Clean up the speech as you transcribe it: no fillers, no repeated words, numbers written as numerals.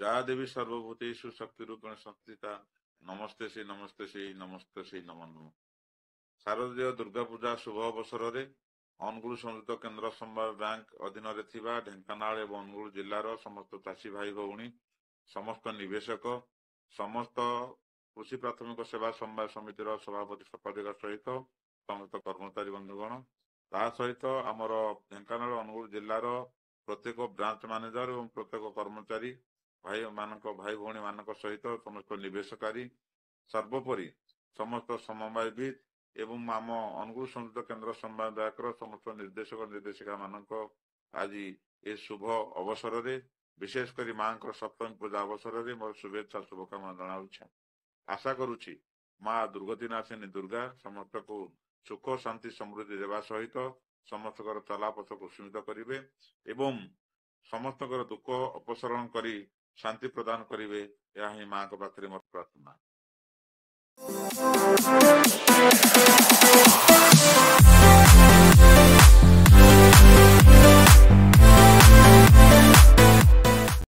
जा देवी सर्वभूतेषु शक्ति रूपेण संस्थिता नमस्ते श्री नमस्ते श्री नमस्ते श्री नमो नमः। शारदीय दुर्गा पूजा शुभ अवसर में अनुगुल संयुक्त केन्द्र समवाय बैंक अधीन ढेंकानाल और अनुगुल जिलार समस्त चाषी भाई भौणी समस्त निवेशक समस्त कृषि प्राथमिक सेवा समवाय समितिर सभापति शपथ सहित समस्त कर्मचारी बंधुगण ता सहित आमर ढेंकानाल अनुगुल जिलार प्रत्येक ब्रांच मैनेजर और प्रत्येक कर्मचारी भाई भौणी मान सहित समस्त निवेशकारी सर्वोपरि समस्त समवायविद एवं आम अनुगुल संयुक्त केन्द्र समवाय बैंक समस्त निर्देशक निर्देशिका मानक आज ये शुभ अवसर में विशेषकर माँ सप्तमी पूजा अवसर में मोर शुभेच्छा शुभकामना जनाऊँ। आशा करुछि माँ दुर्गतिनाशिनी दुर्गा समस्त को सुख शांति समृद्धि देवा सहित समस्त चलापथ को सीमित करेंगे एवं समस्त दुख अपसरण करी शांति प्रदान करेंगे। यह ही माँ पाखे मोर प्रार्थना।